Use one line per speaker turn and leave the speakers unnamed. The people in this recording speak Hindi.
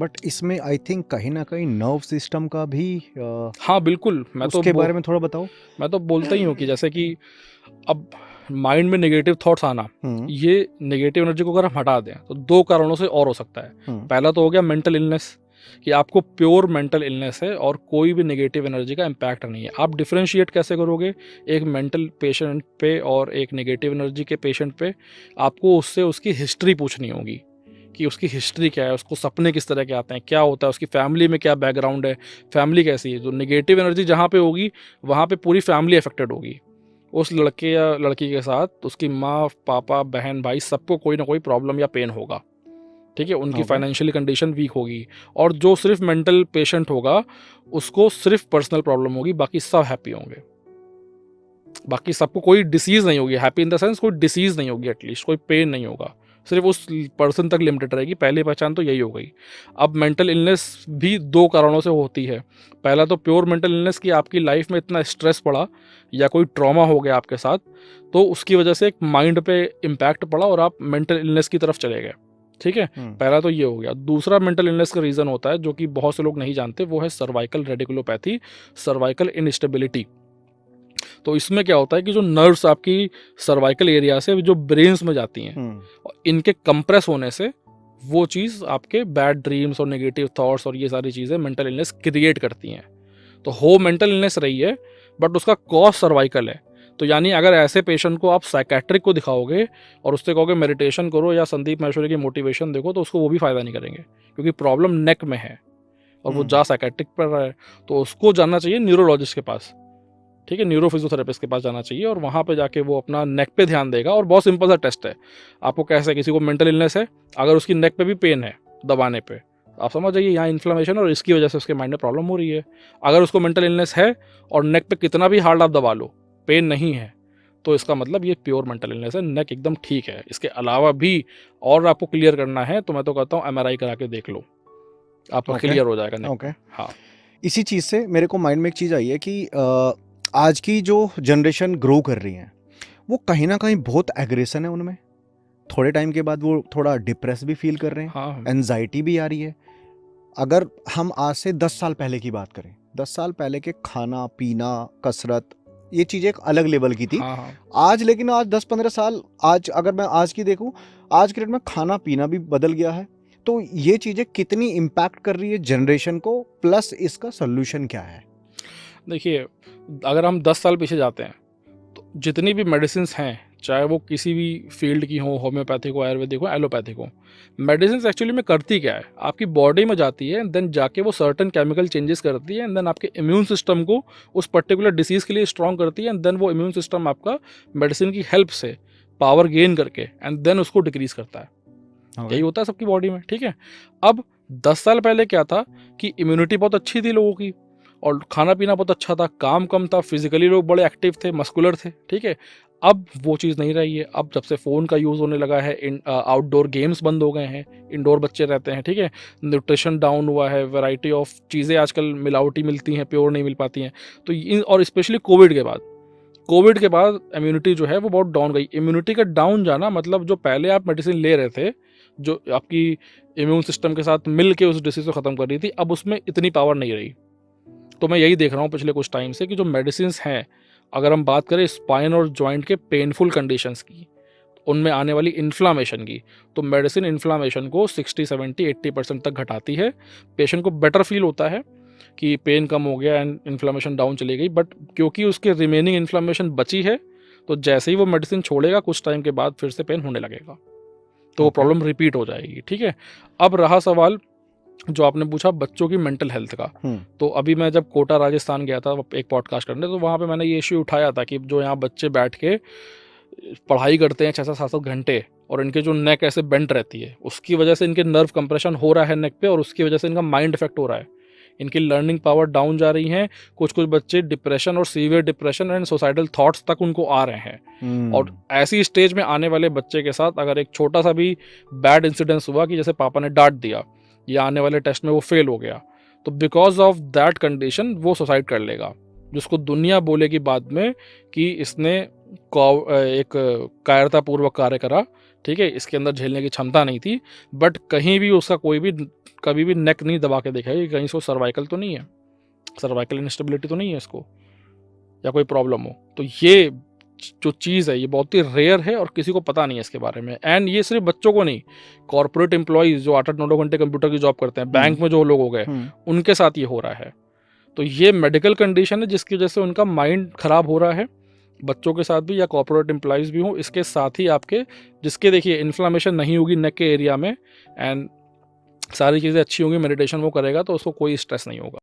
बट इसमें आई थिंक कहीं ना कहीं नर्व सिस्टम का भी
हाँ बिल्कुल,
उसके बारे में थोड़ा बताओ।
मैं तो बोलता ही हूँ कि जैसे कि अब माइंड में नेगेटिव थॉट्स आना,
हम्म।
ये नेगेटिव एनर्जी को अगर हम हटा दें तो दो कारणों से और हो सकता है।
हम्म।
पहला तो हो गया मेंटल इलनेस, कि आपको प्योर मेंटल इलनेस है और कोई भी नेगेटिव एनर्जी का इम्पैक्ट नहीं है। आप डिफ्रेंशिएट कैसे करोगे एक मेंटल पेशेंट पे और एक नेगेटिव एनर्जी के पेशेंट पे? आपको उससे उसकी हिस्ट्री पूछनी होगी कि उसकी हिस्ट्री क्या है, उसको सपने किस तरह के आते हैं, क्या होता है, उसकी फैमिली में क्या बैकग्राउंड है, फैमिली कैसी है। जो नेगेटिव एनर्जी जहाँ पे होगी वहाँ पे पूरी फैमिली अफेक्टेड होगी। उस लड़के या लड़की के साथ उसकी माँ, पापा, बहन, भाई सबको कोई ना कोई प्रॉब्लम या पेन होगा। ठीक है, उनकी
ओके।
फाइनेंशियली कंडीशन वीक होगी। और जो सिर्फ मेंटल पेशेंट होगा उसको सिर्फ पर्सनल प्रॉब्लम होगी, बाकी सब हैप्पी होंगे। बाकी सबको कोई डिसीज नहीं होगी, हैप्पी इन द सेंस कोई डिसीज नहीं होगी, एटलीस्ट कोई पेन नहीं होगा, सिर्फ उस पर्सन तक लिमिटेड रहेगी। पहली पहचान तो यही हो गई। अब मेंटल इलनेस भी दो कारणों से होती है। पहला तो प्योर मेंटल इलनेस कि आपकी लाइफ में इतना स्ट्रेस पड़ा या कोई ट्रॉमा हो गया आपके साथ, तो उसकी वजह से एक माइंड पे इम्पैक्ट पड़ा और आप मेंटल इलनेस की तरफ चले गए। ठीक है, पहला तो ये हो गया। दूसरा मेंटल इलनेस का रीज़न होता है जो कि बहुत से लोग नहीं जानते, वो है सर्वाइकल रेडिकुलोपैथी, सर्वाइकल इनस्टेबिलिटी। तो इसमें क्या होता है कि जो नर्व्स आपकी सर्वाइकल एरिया से जो ब्रेन्स में जाती हैं, और इनके कंप्रेस होने से वो चीज़ आपके बैड ड्रीम्स और नेगेटिव थॉट्स और ये सारी चीज़ें मेंटल इलनेस क्रिएट करती हैं। तो हो मेंटल इलनेस रही है बट उसका कॉज सर्वाइकल है। तो यानी अगर ऐसे पेशेंट को आप साइकेट्रिक को दिखाओगे और उससे कहोगे मेडिटेशन करो या संदीप महेश्वरी की मोटिवेशन देखो, तो उसको वो भी फ़ायदा नहीं करेंगे, क्योंकि प्रॉब्लम नेक में है और वो जा साइकेट्रिक पर रहा है। तो उसको जाना चाहिए न्यूरोलॉजिस्ट के पास। ठीक है, न्यूरो फिजियोथेरेपिस्ट के पास जाना चाहिए और वहाँ पे जाके वो अपना नेक पे ध्यान देगा। और बहुत सिंपल सा टेस्ट है। आपको कैसे, किसी को मेंटल इलनेस है, अगर उसकी नेक पे भी पेन है दबाने पे, आप समझ जाइए यहाँ इन्फ्लेमेशन और इसकी वजह से उसके माइंड में प्रॉब्लम हो रही है। अगर उसको मेंटल इलनेस है और नेक पे कितना भी हार्ड आप दबा लो, पेन नहीं है, तो इसका मतलब ये प्योर मेंटल इलनेस है, नेक एकदम ठीक है। इसके अलावा भी और आपको क्लियर करना है तो मैं तो कहता हूँ MRI करा के देख लो, आपका
ओके।
क्लियर हो जाएगा नेक
ओके।
में। हाँ,
इसी चीज़ से मेरे को माइंड में एक चीज़ आई है कि आज की जो जनरेशन ग्रो कर रही है वो कहीं ना कहीं बहुत एग्रेशन है उनमें। थोड़े टाइम के बाद वो थोड़ा डिप्रेस भी फील कर रहे हैं,
हाँ,
एनजाइटी भी आ रही है। अगर हम आज से 10 साल पहले की बात करें, 10 साल पहले के खाना पीना, कसरत, ये चीज़ एक अलग लेवल की थी।
हाँ, हाँ।
आज लेकिन आज 10-15 साल, आज अगर मैं आज की देखूं, आज के डेट में खाना पीना भी बदल गया है। तो ये चीज़ें कितनी इम्पैक्ट कर रही है जनरेशन को, प्लस इसका सोल्यूशन क्या है?
देखिए, अगर हम 10 साल पीछे जाते हैं तो जितनी भी मेडिसिन्स हैं, चाहे वो किसी भी फील्ड की हो, होम्योपैथिक हो, आयुर्वेदिक हो, एलोपैथिक हो, मेडिसिन्स एक्चुअली में करती क्या है, आपकी बॉडी में जाती है, देन जाके वो सर्टन केमिकल चेंजेस करती है, एंड देन आपके इम्यून सिस्टम को उस पर्टिकुलर डिसीज़ के लिए स्ट्रॉन्ग करती है, एंड देन वो इम्यून सिस्टम आपका मेडिसिन की हेल्प से पावर गेन करके एंड देन उसको डिक्रीज करता है। यही होता है सबकी बॉडी में। ठीक है, अब 10 साल पहले क्या था कि इम्यूनिटी बहुत अच्छी थी लोगों की और खाना पीना बहुत अच्छा था, काम कम था, फिजिकली लोग बड़े एक्टिव थे, मस्कुलर थे। ठीक है, अब वो चीज़ नहीं रही है। अब जब से फ़ोन का यूज़ होने लगा है, आउटडोर गेम्स बंद हो गए हैं, इंडोर बच्चे रहते हैं। ठीक है, न्यूट्रिशन डाउन हुआ है, वैरायटी ऑफ चीज़ें आजकल मिलावटी मिलती हैं, प्योर नहीं मिल पाती हैं। तो इन और स्पेशली कोविड के बाद इम्यूनिटी जो है वो बहुत डाउन गई। इम्यूनिटी का डाउन जाना मतलब जो पहले आप मेडिसिन ले रहे थे, जो आपकी इम्यून सिस्टम के साथ मिल के उस डिसीज़ को ख़त्म कर रही थी, अब उसमें इतनी पावर नहीं रही। तो मैं यही देख रहा हूँ पिछले कुछ टाइम से कि जो मेडिसिन्स हैं, अगर हम बात करें स्पाइन और जॉइंट के पेनफुल कंडीशंस की, उनमें आने वाली इन्फ्लामेशन की, तो मेडिसिन इन्फ्लामेशन को 60, 70, 80% तक घटाती है। पेशेंट को बेटर फील होता है कि पेन कम हो गया एंड इन्फ्लामेशन डाउन चली गई, बट क्योंकि उसके रिमेनिंग इन्फ्लामेशन बची है, तो जैसे ही वो मेडिसिन छोड़ेगा कुछ टाइम के बाद फिर से पेन होने लगेगा, तो वो प्रॉब्लम रिपीट हो जाएगी। ठीक है, अब रहा सवाल जो आपने पूछा बच्चों की मेंटल हेल्थ का, तो अभी मैं जब कोटा राजस्थान गया था एक पॉडकास्ट करने, तो वहाँ पे मैंने ये इश्यू उठाया था कि जो यहाँ बच्चे बैठ के पढ़ाई करते हैं 6-7 घंटे और इनके जो नेक ऐसे बेंट रहती है, उसकी वजह से इनके नर्व कंप्रेशन हो रहा है नेक पे और उसकी वजह से इनका माइंड इफेक्ट हो रहा है, इनकी लर्निंग पावर डाउन जा रही है। कुछ कुछ बच्चे डिप्रेशन और severe depression and suicidal thoughts तक उनको आ रहे हैं। और ऐसी स्टेज में आने वाले बच्चे के साथ अगर एक छोटा सा भी बैड इंसिडेंस हुआ कि जैसे पापा ने डांट दिया या आने वाले टेस्ट में वो फेल हो गया, तो बिकॉज ऑफ दैट कंडीशन वो सुसाइड कर लेगा, जिसको दुनिया बोलेगी बाद में कि इसने एक कायरतापूर्वक कार्य करा, ठीक है, इसके अंदर झेलने की क्षमता नहीं थी, बट कहीं भी उसका कोई भी कभी भी नेक नहीं दबा के देखा है कि कहीं इसको सर्वाइकल तो नहीं है, सर्वाइकल इंस्टेबिलिटी तो नहीं है इसको, या कोई प्रॉब्लम हो। तो ये जो चीज़ है ये बहुत ही रेयर है और किसी को पता नहीं है इसके बारे में। एंड ये सिर्फ बच्चों को नहीं, कॉर्पोरेट एम्प्लॉयज़ जो 8-8 9 घंटे कंप्यूटर की जॉब करते हैं, बैंक में जो लोग हो गए, उनके साथ ये हो रहा है। तो ये मेडिकल कंडीशन है जिसकी वजह से उनका माइंड खराब हो रहा है, बच्चों के साथ भी या कॉर्पोरेट एम्प्लॉयज़ भी हों। इसके साथ ही आपके जिसके देखिए इन्फ्लेमेशन नहीं होगी नेक के एरिया में, एंड सारी चीज़ें अच्छी होंगी, मेडिटेशन वो करेगा तो उसको कोई स्ट्रेस नहीं होगा।